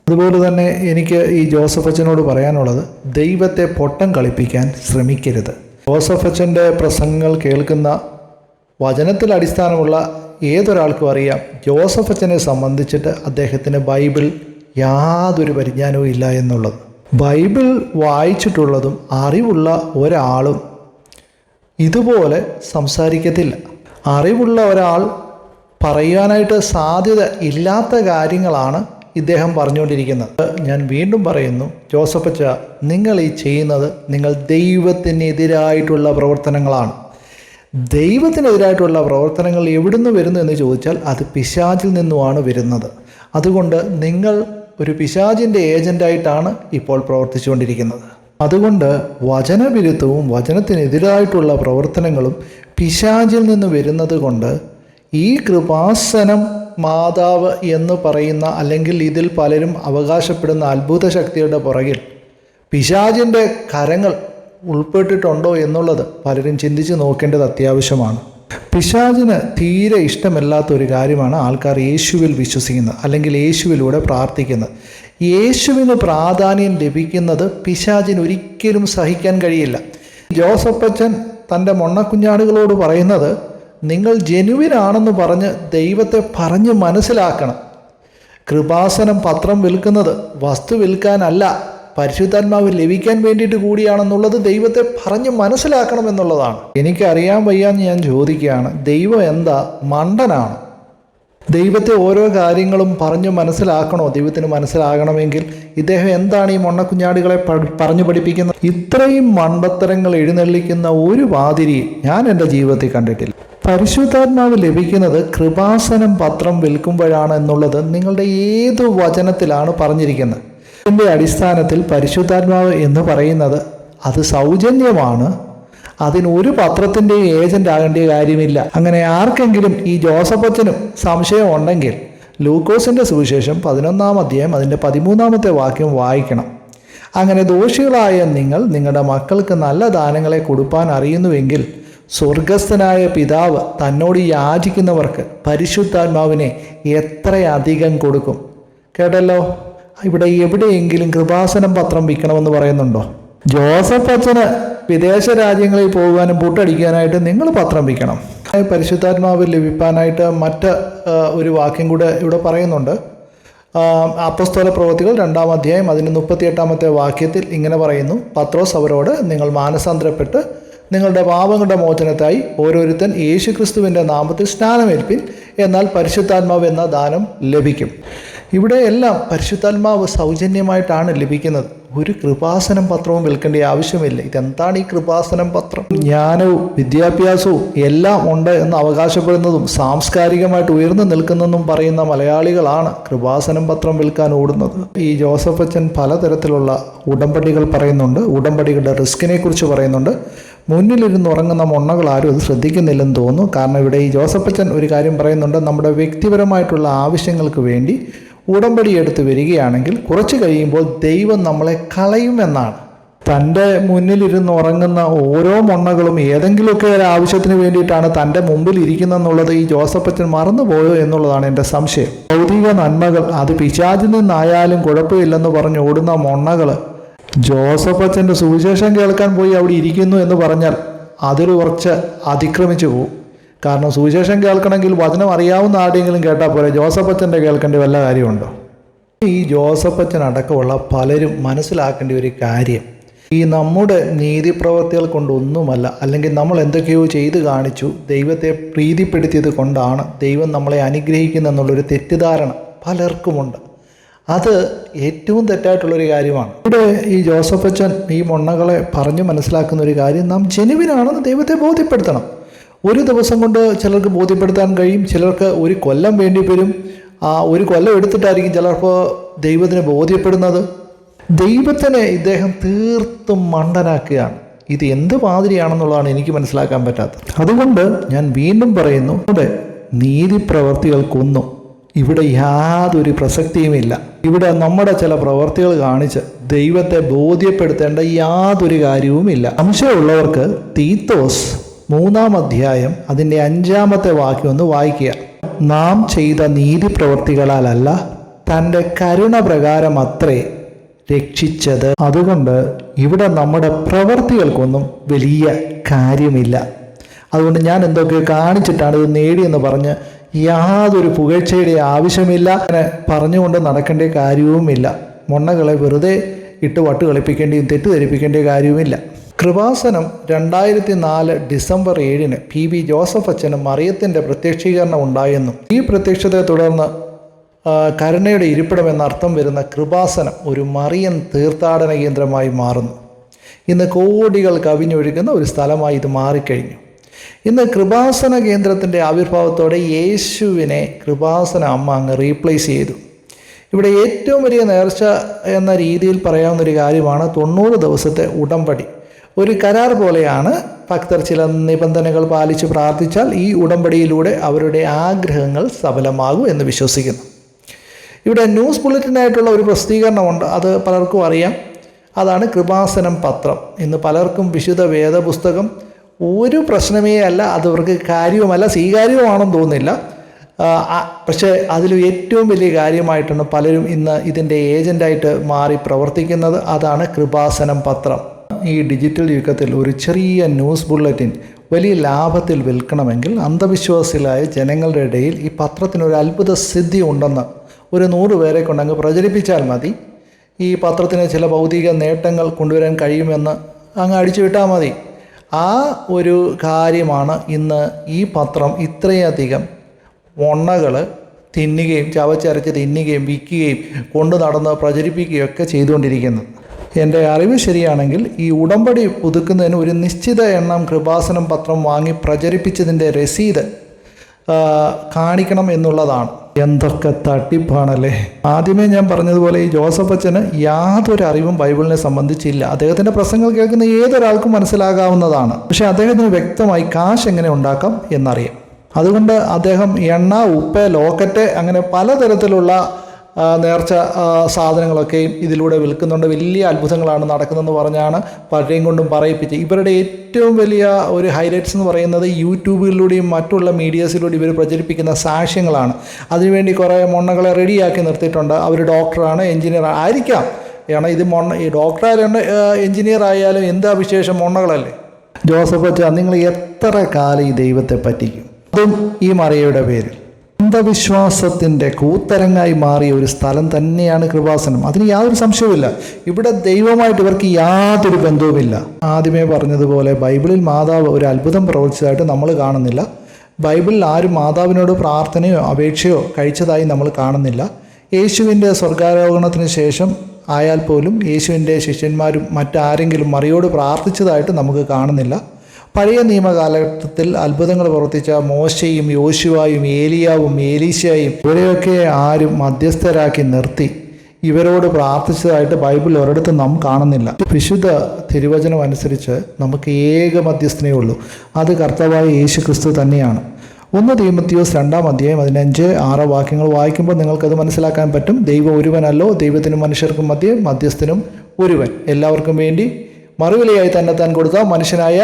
അതുപോലെ തന്നെ എനിക്ക് ഈ ജോസഫ് അച്ഛനോട് പറയാനുള്ളത്, ദൈവത്തെ പൊട്ടം കളിപ്പിക്കാൻ ശ്രമിക്കരുത്. ജോസഫ് അച്ഛൻ്റെ പ്രസംഗങ്ങൾ കേൾക്കുന്ന വചനത്തിൽ അടിസ്ഥാനമുള്ള ഏതൊരാൾക്കും അറിയാം ജോസഫ് അച്ഛനെ സംബന്ധിച്ചിട്ട് അദ്ദേഹത്തിന് ബൈബിൾ യാതൊരു പരിജ്ഞാനവും ഇല്ല എന്നുള്ളത്. ബൈബിൾ വായിച്ചിട്ടുള്ളതും അറിവുള്ള ഒരാളും ഇതുപോലെ സംസാരിക്കത്തില്ല. അറിവുള്ള ഒരാൾ പറയാനായിട്ട് സാധ്യത ഇല്ലാത്ത കാര്യങ്ങളാണ് ഇദ്ദേഹം പറഞ്ഞുകൊണ്ടിരിക്കുന്നത്. ഞാൻ വീണ്ടും പറയുന്നു, ജോസഫ് അച്ഛ, നിങ്ങൾ ഈ ചെയ്യുന്നത് നിങ്ങൾ ദൈവത്തിനെതിരായിട്ടുള്ള പ്രവർത്തനങ്ങളാണ്. ദൈവത്തിനെതിരായിട്ടുള്ള പ്രവർത്തനങ്ങൾ എവിടുന്ന് വരുന്നു എന്ന് ചോദിച്ചാൽ അത് പിശാചിൽ നിന്നുമാണ് വരുന്നത്. അതുകൊണ്ട് നിങ്ങൾ ഒരു പിശാചിൻ്റെ ഏജൻ്റായിട്ടാണ് ഇപ്പോൾ പ്രവർത്തിച്ചുകൊണ്ടിരിക്കുന്നത്. അതുകൊണ്ട് വചനവിരുദ്ധവും വചനത്തിനെതിരായിട്ടുള്ള പ്രവർത്തനങ്ങളും പിശാചിൽ നിന്ന് വരുന്നത് കൊണ്ട് ഈ കൃപാസനം മാതാവ് എന്ന് പറയുന്ന, അല്ലെങ്കിൽ ഇതിൽ പലരും അവകാശപ്പെടുന്ന അത്ഭുത ശക്തിയുടെ പുറകിൽ പിശാചിൻ്റെ കരങ്ങൾ ഉൾപ്പെട്ടിട്ടുണ്ടോ എന്നുള്ളത് പലരും ചിന്തിച്ച് നോക്കേണ്ടത് അത്യാവശ്യമാണ്. പിശാചിന് തീരെ ഇഷ്ടമല്ലാത്തൊരു കാര്യമാണ് ആൾക്കാർ യേശുവിൽ വിശ്വസിക്കുന്നത് അല്ലെങ്കിൽ യേശുവിലൂടെ പ്രാർത്ഥിക്കുന്നത്. യേശുവിന് പ്രാധാന്യം ലഭിക്കുന്നത് പിശാചിന് ഒരിക്കലും സഹിക്കാൻ കഴിയില്ല. ജോസഫ് അച്ഛൻ തൻ്റെ മൊണ്ണക്കുഞ്ഞാടുകളോട് പറയുന്നത്, നിങ്ങൾ ജെനുവിനാണെന്ന് പറഞ്ഞ് ദൈവത്തെ പറഞ്ഞ് മനസ്സിലാക്കണം. കൃപാസനം പത്രം വിൽക്കുന്നത് വസ്തു വിൽക്കാനല്ല, പരിശുദ്ധാത്മാവ് ലഭിക്കാൻ വേണ്ടിയിട്ട് കൂടിയാണെന്നുള്ളത് ദൈവത്തെ പറഞ്ഞ് മനസ്സിലാക്കണം എന്നുള്ളതാണ്. എനിക്കറിയാൻ വയ്യാന്ന് ഞാൻ ചോദിക്കുകയാണ്, ദൈവം എന്താ മണ്ടനാണ്? ദൈവത്തെ ഓരോ കാര്യങ്ങളും പറഞ്ഞു മനസ്സിലാക്കണോ? ദൈവത്തിന് മനസ്സിലാകണമെങ്കിൽ ഇദ്ദേഹം എന്താണ് ഈ മൊണ്ണക്കുഞ്ഞാടുകളെ പറഞ്ഞു പഠിപ്പിക്കുന്നത്? ഇത്രയും മണ്ടത്തരങ്ങൾ എഴുന്നള്ളിക്കുന്ന ഒരു പാതിരി ഞാൻ എൻ്റെ ജീവിതത്തിൽ കണ്ടിട്ടില്ല. പരിശുദ്ധാത്മാവ് ലഭിക്കുന്നത് കൃപാസനം പത്രം വിൽക്കുമ്പോഴാണ് എന്നുള്ളത് നിങ്ങളുടെ ഏതു വചനത്തിലാണ് പറഞ്ഞിരിക്കുന്നത്? ഇതിൻ്റെ അടിസ്ഥാനത്തിൽ പരിശുദ്ധാത്മാവ് എന്ന് പറയുന്നത് അത് സൗജന്യമാണ്. അതിനൊരു പത്രത്തിൻ്റെ ഏജൻ്റ് ആകേണ്ട കാര്യമില്ല. അങ്ങനെ ആർക്കെങ്കിലും ഈ ജോസഫ് അച്ഛനും സംശയം ഉണ്ടെങ്കിൽ ലൂക്കോസിൻ്റെ സുവിശേഷം 11-ാം അധ്യായം അതിൻ്റെ 13-ാമത്തെ വാക്യം വായിക്കണം. അങ്ങനെ ദോഷികളായ നിങ്ങൾ നിങ്ങളുടെ മക്കൾക്ക് നല്ല ദാനങ്ങളെ കൊടുപ്പാൻ അറിയുന്നുവെങ്കിൽ സ്വർഗസ്ഥനായ പിതാവ് തന്നോട് യാചിക്കുന്നവർക്ക് പരിശുദ്ധാത്മാവിനെ എത്രയധികം കൊടുക്കും. കേട്ടല്ലോ, ഇവിടെ എവിടെയെങ്കിലും കൃപാസനം പത്രം വിൽക്കണമെന്ന് പറയുന്നുണ്ടോ? ജോസഫ് അച്ഛന് വിദേശ രാജ്യങ്ങളിൽ പോകുവാനും പൂട്ടടിക്കാനായിട്ട് നിങ്ങൾ പത്രം വിൽക്കണം. പരിശുദ്ധാത്മാവ് ലഭിക്കാനായിട്ട് മറ്റ് ഒരു വാക്യം കൂടെ ഇവിടെ പറയുന്നുണ്ട്. അപ്പോസ്തല പ്രവൃത്തികൾ 2-ാം അധ്യായം അതിന് 38-ാമത്തെ വാക്യത്തിൽ ഇങ്ങനെ പറയുന്നു, പത്രോസ് അവരോട്, നിങ്ങൾ മാനസാന്തരപ്പെട്ട് നിങ്ങളുടെ പാപങ്ങളുടെ മോചനത്തായി ഓരോരുത്തൻ യേശുക്രിസ്തുവിൻ്റെ നാമത്തിൽ സ്നാനമേൽപ്പിൻ, എന്നാൽ പരിശുദ്ധാത്മാവ് എന്ന ദാനം ലഭിക്കും. ഇവിടെ എല്ലാം പരിശുദ്ധാത്മാവ് സൗജന്യമായിട്ടാണ് ലഭിക്കുന്നത്. ഒരു കൃപാസനം പത്രവും വിൽക്കേണ്ട ആവശ്യമില്ല. ഇതെന്താണ് ഈ കൃപാസനം പത്രം? ജ്ഞാനവും വിദ്യാഭ്യാസവും എല്ലാം ഉണ്ട് എന്ന് അവകാശപ്പെടുന്നതും സാംസ്കാരികമായിട്ട് ഉയർന്നു നിൽക്കുന്നതെന്നും പറയുന്ന മലയാളികളാണ് കൃപാസനം പത്രം വിൽക്കാൻ ഓടുന്നത്. ഈ ജോസഫ് അച്ഛൻ പലതരത്തിലുള്ള ഉടമ്പടികൾ പറയുന്നുണ്ട്, ഉടമ്പടികളുടെ റിസ്കിനെ കുറിച്ച് പറയുന്നുണ്ട്. മുന്നിലിരുന്ന് ഉറങ്ങുന്ന മൊണ്ണകൾ ആരും അത് ശ്രദ്ധിക്കുന്നില്ലെന്ന് തോന്നുന്നു. കാരണം ഇവിടെ ഈ ജോസഫ് അച്ഛൻ ഒരു കാര്യം പറയുന്നുണ്ട്, നമ്മുടെ വ്യക്തിപരമായിട്ടുള്ള ആവശ്യങ്ങൾക്ക് വേണ്ടി ഉടമ്പടി എടുത്ത് വരികയാണെങ്കിൽ കുറച്ച് കഴിയുമ്പോൾ ദൈവം നമ്മളെ കളയുമെന്നാണ്. തൻ്റെ മുന്നിലിരുന്ന് ഉറങ്ങുന്ന ഓരോ മൊണ്ണകളും ഏതെങ്കിലുമൊക്കെ ഒരു ആവശ്യത്തിന് വേണ്ടിയിട്ടാണ് തൻ്റെ മുമ്പിൽ ഇരിക്കുന്നതെന്നുള്ളത് ഈ ജോസഫ് അച്ഛൻ മറന്നുപോയോ എന്നുള്ളതാണ് എൻ്റെ സംശയം. ഭൗതിക നന്മകൾ അത് പിശാചിൽ നിന്നായാലും കുഴപ്പമില്ലെന്ന് പറഞ്ഞ് ഓടുന്ന മൊണ്ണകൾ ജോസഫ് അച്ഛൻ്റെ സുവിശേഷം കേൾക്കാൻ പോയി അവിടെ ഇരിക്കുന്നു എന്ന് പറഞ്ഞാൽ അതൊരു കുറച്ച് അതിക്രമിച്ചു പോകും. കാരണം സുവിശേഷം കേൾക്കണമെങ്കിൽ വചനം അറിയാവുന്ന ആരെങ്കിലും കേട്ടാൽ പോലെ ജോസഫ് അച്ഛൻ്റെ കേൾക്കേണ്ട വല്ല കാര്യമുണ്ടോ? ഈ ജോസഫ് അച്ഛൻ അടക്കമുള്ള പലരും മനസ്സിലാക്കേണ്ട ഒരു കാര്യം, ഈ നമ്മുടെ നീതിപ്രവർത്തികൾ കൊണ്ടൊന്നുമല്ല, അല്ലെങ്കിൽ നമ്മൾ എന്തൊക്കെയോ ചെയ്ത് കാണിച്ചു ദൈവത്തെ പ്രീതിപ്പെടുത്തിയത് കൊണ്ടാണ് ദൈവം നമ്മളെ അനുഗ്രഹിക്കുന്നെന്നുള്ളൊരു തെറ്റിദ്ധാരണ പലർക്കുമുണ്ട്. അത് ഏറ്റവും തെറ്റായിട്ടുള്ളൊരു കാര്യമാണ്. ഇവിടെ ഈ ജോസഫ് അച്ഛൻ ഈ മൊണ്ണകളെ പറഞ്ഞു മനസ്സിലാക്കുന്ന ഒരു കാര്യം, നാം ജെനുവിനാണെന്ന് ദൈവത്തെ ബോധ്യപ്പെടുത്തണം. ഒരു ദിവസം കൊണ്ട് ചിലർക്ക് ബോധ്യപ്പെടുത്താൻ കഴിയും, ചിലർക്ക് ഒരു കൊല്ലം വേണ്ടി വരും. ഒരു കൊല്ലം എടുത്തിട്ടായിരിക്കും ചിലപ്പോൾ ദൈവത്തിന് ബോധ്യപ്പെടുന്നത്. ദൈവത്തിനെ ഇദ്ദേഹം തീർത്തും മണ്ടനാക്കുകയാണ്. ഇത് എന്ത് മാതിരിയാണെന്നുള്ളതാണ് എനിക്ക് മനസ്സിലാക്കാൻ പറ്റാത്തത്. അതുകൊണ്ട് ഞാൻ വീണ്ടും പറയുന്നു, ഇവിടെ നീതിപ്രവർത്തികൾക്കൊന്നും ഇവിടെ യാതൊരു പ്രസക്തിയുമില്ല. ഇവിടെ നമ്മുടെ ചില പ്രവർത്തികൾ കാണിച്ച് ദൈവത്തെ ബോധ്യപ്പെടുത്തേണ്ട യാതൊരു കാര്യവുമില്ല. സംശയമുള്ളവർക്ക് തീത്തോസ് 3-ാം അധ്യായം അതിൻ്റെ 5-ാമത്തെ വാക്യം ഒന്ന് വായിക്കുക. നാം ചെയ്ത നീതിപ്രവർത്തികളാലല്ല, തൻ്റെ കരുണ പ്രകാരം അത്രേ രക്ഷിച്ചത്. അതുകൊണ്ട് ഇവിടെ നമ്മുടെ പ്രവർത്തികൾക്കൊന്നും വലിയ കാര്യമില്ല. അതുകൊണ്ട് ഞാൻ എന്തൊക്കെയോ കാണിച്ചിട്ടാണ് ഇത് നേടിയെന്ന് പറഞ്ഞ് യാതൊരു പുകഴ്ചയുടെ ആവശ്യമില്ല. അങ്ങനെ പറഞ്ഞുകൊണ്ട് നടക്കേണ്ട കാര്യവുമില്ല. മൊണ്ണകളെ വെറുതെ ഇട്ട് വട്ട് കളിപ്പിക്കേണ്ടിയും തെറ്റിദ്ധരിപ്പിക്കേണ്ട കാര്യവുമില്ല. കൃപാസനം 2004 ഡിസംബർ 7 PB ജോസഫ് അച്ഛന് മറിയത്തിൻ്റെ പ്രത്യക്ഷീകരണം ഉണ്ടായെന്നും ഈ പ്രത്യക്ഷത്തെ തുടർന്ന് കരുണയുടെ ഇരിപ്പിടം എന്നർത്ഥം വരുന്ന കൃപാസനം ഒരു മറിയൻ തീർത്ഥാടന കേന്ദ്രമായി മാറുന്നു. ഇന്ന് കോടികൾ കവിഞ്ഞൊഴുകുന്ന ഒരു സ്ഥലമായി ഇത് മാറിക്കഴിഞ്ഞു. ഇന്ന് കൃപാസന കേന്ദ്രത്തിൻ്റെ ആവിർഭാവത്തോടെ യേശുവിനെ കൃപാസന അമ്മ അങ്ങ് റീപ്ലേസ് ചെയ്തു. ഇവിടെ ഏറ്റവും വലിയ നേർച്ച എന്ന രീതിയിൽ പറയാവുന്നൊരു കാര്യമാണ് 90 ദിവസത്തെ ഉടമ്പടി. ഒരു കരാർ പോലെയാണ്. ഭക്തർ ചില നിബന്ധനകൾ പാലിച്ച് പ്രാർത്ഥിച്ചാൽ ഈ ഉടമ്പടിയിലൂടെ അവരുടെ ആഗ്രഹങ്ങൾ സഫലമാകും എന്ന് വിശ്വസിക്കുന്നു. ഇവിടെ ന്യൂസ് ബുള്ളറ്റിനായിട്ടുള്ള ഒരു പ്രസിദ്ധീകരണമുണ്ട്, അത് പലർക്കും അറിയാം. അതാണ് കൃപാസനം പത്രം. ഇന്ന് പലർക്കും വിശുദ്ധ വേദപുസ്തകം ഒരു പ്രശ്നമേ അല്ല, അതവർക്ക് കാര്യവുമല്ല, സ്വീകാര്യവുമാണെന്ന് തോന്നുന്നില്ല. പക്ഷേ അതിൽ ഏറ്റവും വലിയ കാര്യമായിട്ടാണ് പലരും ഇന്ന് ഇതിൻ്റെ ഏജൻ്റായിട്ട് മാറി പ്രവർത്തിക്കുന്നത്. അതാണ് കൃപാസനം പത്രം. ഈ ഡിജിറ്റൽ യുഗത്തിൽ ഒരു ചെറിയ ന്യൂസ് ബുള്ളറ്റിൻ വലിയ ലാഭത്തിൽ വിൽക്കണമെങ്കിൽ അന്ധവിശ്വാസികളായ ജനങ്ങളുടെ ഇടയിൽ ഈ പത്രത്തിനൊരു അത്ഭുത സിദ്ധി ഉണ്ടെന്ന് ഒരു 100 പേരെ കൊണ്ടങ്ങ് പ്രചരിപ്പിച്ചാൽ മതി. ഈ പത്രത്തിന് ചില ഭൗതിക നേട്ടങ്ങൾ കൊണ്ടുവരാൻ കഴിയുമെന്ന് അങ്ങ് അടിച്ചു വിട്ടാൽ മതി. ആ ഒരു കാര്യമാണ് ഇന്ന് ഈ പത്രം ഇത്രയധികം മൊണ്ണകൾ തിന്നുകയും ചവച്ചരച്ച് തിന്നുകയും വിൽക്കുകയും കൊണ്ടു നടന്ന് പ്രചരിപ്പിക്കുകയും ഒക്കെ ചെയ്തുകൊണ്ടിരിക്കുന്നത്. എൻ്റെ അറിവ് ശരിയാണെങ്കിൽ ഈ ഉടമ്പടി പുതുക്കുന്നതിന് ഒരു നിശ്ചിത എണ്ണം കൃപാസനം പത്രം വാങ്ങി പ്രചരിപ്പിച്ചതിൻ്റെ രസീത് കാണിക്കണം എന്നുള്ളതാണ്. എന്തൊക്കെ തട്ടിപ്പാണല്ലേ. ആദ്യമേ ഞാൻ പറഞ്ഞതുപോലെ ഈ ജോസഫ് അച്ഛന് യാതൊരു അറിവും ബൈബിളിനെ സംബന്ധിച്ചില്ല. അദ്ദേഹത്തിൻ്റെ പ്രസംഗങ്ങൾ കേൾക്കുന്ന ഏതൊരാൾക്കും മനസ്സിലാകാവുന്നതാണ്. പക്ഷേ അദ്ദേഹത്തിന് വ്യക്തമായി കാശ് എങ്ങനെ ഉണ്ടാക്കാം എന്നറിയാം. അതുകൊണ്ട് അദ്ദേഹം എണ്ണ, ഉപ്പ്, ലോക്കറ്റ് അങ്ങനെ പലതരത്തിലുള്ള നേർച്ച സാധനങ്ങളൊക്കെയും ഇതിലൂടെ വിൽക്കുന്നുണ്ട്. വലിയ അത്ഭുതങ്ങളാണ് നടക്കുന്നതെന്ന് പറഞ്ഞാണ് പലരെയും കൊണ്ടും പറയിപ്പിച്ച്. ഇവരുടെ ഏറ്റവും വലിയ ഒരു ഹൈലൈറ്റ്സ് എന്ന് പറയുന്നത് യൂട്യൂബിലൂടെയും മറ്റുള്ള മീഡിയാസിലൂടെയും ഇവർ പ്രചരിപ്പിക്കുന്ന സാക്ഷ്യങ്ങളാണ്. അതിനുവേണ്ടി കുറേ മൊണ്ണകളെ റെഡിയാക്കി നിർത്തിയിട്ടുണ്ട്. അവർ ഡോക്ടറാണ്, എഞ്ചിനീയർ ആയിരിക്കാം. കാരണം ഇത് ഈ ഡോക്ടറായാലും എഞ്ചിനീയർ ആയാലും എന്താ വിശേഷം, മൊണ്ണകളല്ലേ. ജോസഫ് അച്ഛൻ, നിങ്ങൾ എത്ര കാലം ഈ ദൈവത്തെ പറ്റിക്കും? അതും ഈ മറിയയുടെ പേരിൽ. അന്ധവിശ്വാസത്തിൻ്റെ കൂത്തരങ്ങായി മാറിയ ഒരു സ്ഥലം തന്നെയാണ് കൃപാസനം. അതിന് യാതൊരു സംശയവുമില്ല. ഇവിടെ ദൈവമായിട്ട് ഇവർക്ക് യാതൊരു ബന്ധവുമില്ല. ആദ്യമേ പറഞ്ഞതുപോലെ ബൈബിളിൽ മാതാവ് ഒരു അത്ഭുതം പ്രവർത്തിച്ചതായിട്ട് നമ്മൾ കാണുന്നില്ല. ബൈബിളിൽ ആരും മാതാവിനോട് പ്രാർത്ഥനയോ അപേക്ഷയോ കഴിച്ചതായി നമ്മൾ കാണുന്നില്ല. യേശുവിൻ്റെ സ്വർഗാരോഹണത്തിന് ശേഷം ആയാൽ പോലും യേശുവിൻ്റെ ശിഷ്യന്മാരും മറ്റാരെങ്കിലും മറിയോട് പ്രാർത്ഥിച്ചതായിട്ട് നമുക്ക് കാണുന്നില്ല. പഴയ നിയമകാലഘട്ടത്തിൽ അത്ഭുതങ്ങൾ പ്രവർത്തിച്ച മോശയും യോശുവായും ഏലിയാവും ഏലീശയും ഇവരെയൊക്കെ ആരും മധ്യസ്ഥരാക്കി നിർത്തി ഇവരോട് പ്രാർത്ഥിച്ചതായിട്ട് ബൈബിളിൽ ഒരിടത്തും നാം കാണുന്നില്ല. വിശുദ്ധ തിരുവചനം അനുസരിച്ച് നമുക്ക് ഏക മധ്യസ്ഥനേ ഉള്ളൂ. അത് കർത്താവായ യേശു ക്രിസ്തു തന്നെയാണ്. 1 തീമോഥെയോസ് 2-ാം അധ്യായം 5-6 വാക്യങ്ങൾ വായിക്കുമ്പോൾ നിങ്ങൾക്കത് മനസ്സിലാക്കാൻ പറ്റും. ദൈവം ഒരുവനല്ലോ, ദൈവത്തിനും മനുഷ്യർക്കും മധ്യേ മധ്യസ്ഥനും ഒരുവൻ, എല്ലാവർക്കും വേണ്ടി മറുവിലയായി തന്നെത്താൻ കൊടുത്ത മനുഷ്യനായ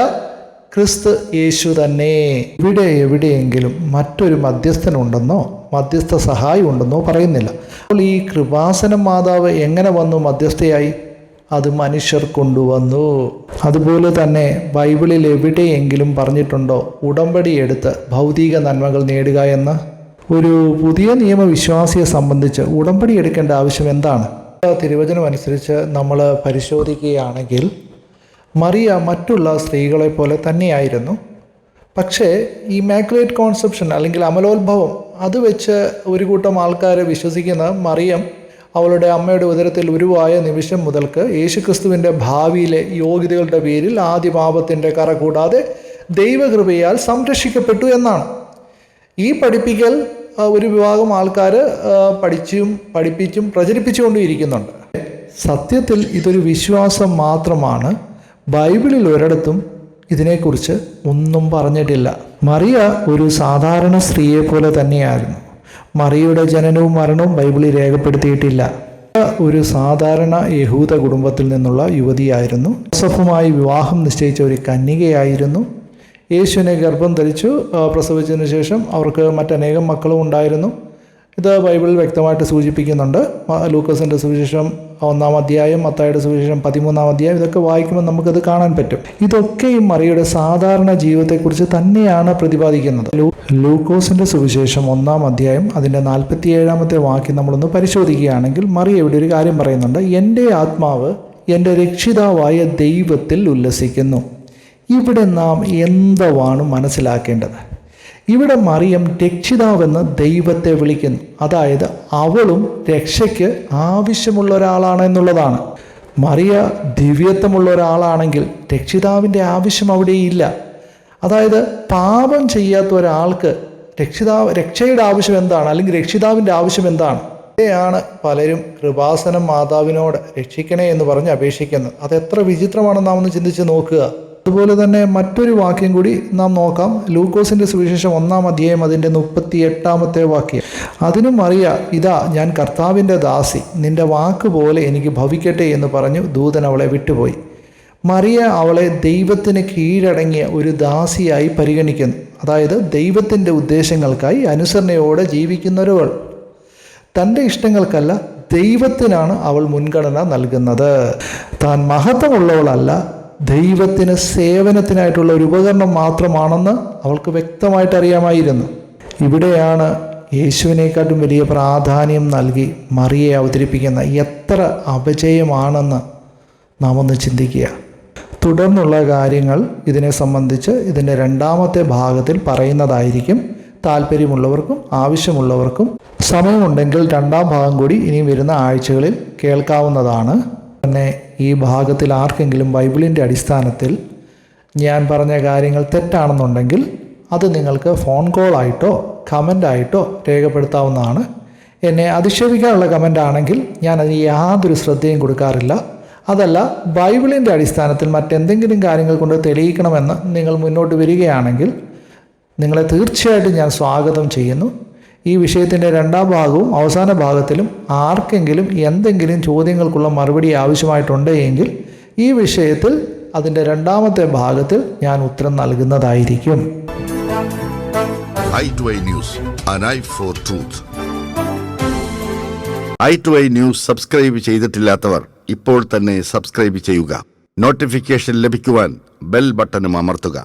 ക്രിസ്തു യേശു തന്നെ. ഇവിടെ എവിടെയെങ്കിലും മറ്റൊരു മധ്യസ്ഥനുണ്ടെന്നോ മധ്യസ്ഥ സഹായം ഉണ്ടെന്നോ പറയുന്നില്ല. അപ്പോൾ ഈ കൃപാസനം മാതാവ് എങ്ങനെ വന്നു മധ്യസ്ഥയായി? അത് മനുഷ്യർ കൊണ്ടുവന്നു. അതുപോലെ തന്നെ ബൈബിളിൽ എവിടെയെങ്കിലും പറഞ്ഞിട്ടുണ്ടോ ഉടമ്പടി എടുത്ത് ഭൗതിക നന്മകൾ നേടുക എന്ന്? ഒരു പുതിയ നിയമവിശ്വാസിയെ സംബന്ധിച്ച് ഉടമ്പടി എടുക്കേണ്ട ആവശ്യം എന്താണ്? തിരുവചനം അനുസരിച്ച് നമ്മൾ പരിശോധിക്കുകയാണെങ്കിൽ മറിയ മറ്റുള്ള സ്ത്രീകളെ പോലെ തന്നെയായിരുന്നു. പക്ഷേ ഈ ഇമാക്കുലേറ്റ് കോൺസെപ്ഷൻ അല്ലെങ്കിൽ അമലോത്ഭവം അത് വെച്ച് ഒരു കൂട്ടം ആൾക്കാർ വിശ്വസിക്കുന്ന മറിയം അവളുടെ അമ്മയുടെ ഉദരത്തിൽ ഉരുവായ നിമിഷം മുതൽക്ക് യേശുക്രിസ്തുവിൻ്റെ ഭാവിയിലെ യോഗ്യതകളുടെ പേരിൽ ആദ്യ പാപത്തിൻ്റെ കറ കൂടാതെ ദൈവകൃപയാൽ സംരക്ഷിക്കപ്പെട്ടു എന്നാണ്. ഈ പഠിപ്പിക്കൽ ഒരു വിഭാഗം ആൾക്കാർ പഠിപ്പിച്ചും പ്രചരിപ്പിച്ചുകൊണ്ടും ഇരിക്കുന്നുണ്ട്. സത്യത്തിൽ ഇതൊരു വിശ്വാസം മാത്രമാണ്. ബൈബിളിൽ ഒരിടത്തും ഇതിനെക്കുറിച്ച് ഒന്നും പറഞ്ഞിട്ടില്ല. മറിയ ഒരു സാധാരണ സ്ത്രീയെ പോലെ തന്നെയായിരുന്നു. മറിയയുടെ ജനനവും മരണവും ബൈബിളിൽ രേഖപ്പെടുത്തിയിട്ടില്ല. ഒരു സാധാരണ യഹൂദ കുടുംബത്തിൽ നിന്നുള്ള യുവതിയായിരുന്നു. യോസഫുമായി വിവാഹം നിശ്ചയിച്ച ഒരു കന്യകയായിരുന്നു. യേശുവിനെ ഗർഭം ധരിച്ചു. പ്രസവിച്ചതിന് ശേഷം അവർക്ക് മറ്റനേകം മക്കളും ഉണ്ടായിരുന്നു. ഇത് ബൈബിളിൽ വ്യക്തമായിട്ട് സൂചിപ്പിക്കുന്നുണ്ട്. ലൂക്കോസിൻ്റെ സുവിശേഷം 1-ാം അധ്യായം, മത്തായിയുടെ സുവിശേഷം 13-ാം അധ്യായം, ഇതൊക്കെ വായിക്കുമ്പോൾ നമുക്കത് കാണാൻ പറ്റും. ഇതൊക്കെയും മറിയയുടെ സാധാരണ ജീവിതത്തെക്കുറിച്ച് തന്നെയാണ് പ്രതിപാദിക്കുന്നത്. ലൂക്കോസിൻ്റെ സുവിശേഷം 1-ാം അധ്യായം അതിൻ്റെ 47-ാമത്തെ വാക്യം നമ്മളൊന്ന് പരിശോധിക്കുകയാണെങ്കിൽ മറിയ ഇവിടെ ഒരു കാര്യം പറയുന്നുണ്ട്. എൻ്റെ ആത്മാവ് എൻ്റെ രക്ഷിതാവായ ദൈവത്തിൽ ഉല്ലസിക്കുന്നു. ഇവിടെ നാം എന്താണ് മനസ്സിലാക്കേണ്ടത്? ഇവിടെ മറിയം രക്ഷിതാവെന്ന് ദൈവത്തെ വിളിക്കുന്നു. അതായത് അവളും രക്ഷയ്ക്ക് ആവശ്യമുള്ള ഒരാളാണ് എന്നുള്ളതാണ്. മറിയ ദിവ്യത്വമുള്ള ഒരാളാണെങ്കിൽ രക്ഷിതാവിൻ്റെ ആവശ്യം അവിടെയില്ല. അതായത് പാപം ചെയ്യാത്ത ഒരാൾക്ക് രക്ഷയുടെ ആവശ്യം എന്താണ്, അല്ലെങ്കിൽ രക്ഷിതാവിൻ്റെ ആവശ്യം എന്താണ്? ഇവിടെയാണ് പലരും കൃപാസനം മാതാവിനോട് രക്ഷിക്കണേ എന്ന് പറഞ്ഞ് അപേക്ഷിക്കുന്നത്. അതെത്ര വിചിത്രമാണെന്ന് നാം ഒന്ന് ചിന്തിച്ച് നോക്കുക. അതുപോലെ തന്നെ മറ്റൊരു വാക്യം കൂടി നാം നോക്കാം. ലൂക്കോസിൻ്റെ സുവിശേഷം 1-ാം അധ്യായം അതിൻ്റെ 38-ാമത്തെ വാക്യം. അതിനും മറിയ, ഇതാ ഞാൻ കർത്താവിൻ്റെ ദാസി, നിന്റെ വാക്ക് പോലെ എനിക്ക് ഭവിക്കട്ടെ എന്ന് പറഞ്ഞു ദൂതൻ അവളെ വിട്ടുപോയി. മറിയ അവളെ ദൈവത്തിന് കീഴടങ്ങിയ ഒരു ദാസിയായി പരിഗണിക്കുന്നു. അതായത് ദൈവത്തിൻ്റെ ഉദ്ദേശങ്ങൾക്കായി അനുസരണയോടെ ജീവിക്കുന്നവരവൾ. തൻ്റെ ഇഷ്ടങ്ങൾക്കല്ല, ദൈവത്തിനാണ് അവൾ മുൻഗണന നൽകുന്നത്. താൻ മഹത്വമുള്ളവളല്ല, ദൈവത്തിന് സേവനത്തിനായിട്ടുള്ള ഒരു ഉപകരണം മാത്രമാണെന്ന് അവൾക്ക് വ്യക്തമായിട്ട് അറിയാമായിരുന്നു. ഇവിടെയാണ് യേശുവിനെക്കാട്ടും വലിയ പ്രാധാന്യം നൽകി മറിയയെ അവതരിപ്പിക്കുന്ന. എത്ര അപജയമാണെന്ന് നാം ഒന്ന് ചിന്തിക്കുക. തുടർന്നുള്ള കാര്യങ്ങൾ ഇതിനെ സംബന്ധിച്ച് ഇതിൻ്റെ 2-ാമത്തെ ഭാഗത്തിൽ പറയുന്നതായിരിക്കും. താല്പര്യമുള്ളവർക്കും ആവശ്യമുള്ളവർക്കും സമയമുണ്ടെങ്കിൽ 2-ാം ഭാഗം കൂടി ഇനി വരുന്ന ആഴ്ചകളിൽ കേൾക്കാവുന്നതാണ്. തന്നെ ഈ ഭാഗത്തിൽ ആർക്കെങ്കിലും ബൈബിളിൻ്റെ അടിസ്ഥാനത്തിൽ ഞാൻ പറഞ്ഞ കാര്യങ്ങൾ തെറ്റാണെന്നുണ്ടെങ്കിൽ അത് നിങ്ങൾക്ക് ഫോൺ കോളായിട്ടോ കമൻ്റായിട്ടോ രേഖപ്പെടുത്താവുന്നതാണ്. എന്നെ അധിക്ഷേപിക്കാനുള്ള കമൻ്റാണെങ്കിൽ ഞാൻ അതിന് യാതൊരു ശ്രദ്ധയും കൊടുക്കാറില്ല. അതല്ല, ബൈബിളിൻ്റെ അടിസ്ഥാനത്തിൽ മറ്റെന്തെങ്കിലും കാര്യങ്ങൾ കൊണ്ട് തെളിയിക്കണമെന്ന് നിങ്ങൾ മുന്നോട്ട് വരികയാണെങ്കിൽ നിങ്ങളെ തീർച്ചയായിട്ടും ഞാൻ സ്വാഗതം ചെയ്യുന്നു. ഈ വിഷയത്തിൻ്റെ 2-ാം ഭാഗവും അവസാന ഭാഗത്തിലും ആർക്കെങ്കിലും എന്തെങ്കിലും ചോദ്യങ്ങൾക്കുള്ള മറുപടി ആവശ്യമായിട്ടുണ്ട് എങ്കിൽ ഈ വിഷയത്തിൽ അതിൻ്റെ 2-ാമത്തെ ഭാഗത്തിൽ ഞാൻ ഉത്തരം നൽകുന്നതായിരിക്കും. i2i News, an eye for truth. i2i News subscribe ചെയ്തിട്ടില്ലാത്തവർ ഇപ്പോൾ തന്നെ സബ്സ്ക്രൈബ് ചെയ്യുക. നോട്ടിഫിക്കേഷൻ ലഭിക്കുവാൻ ബെൽ ബട്ടണും അമർത്തുക.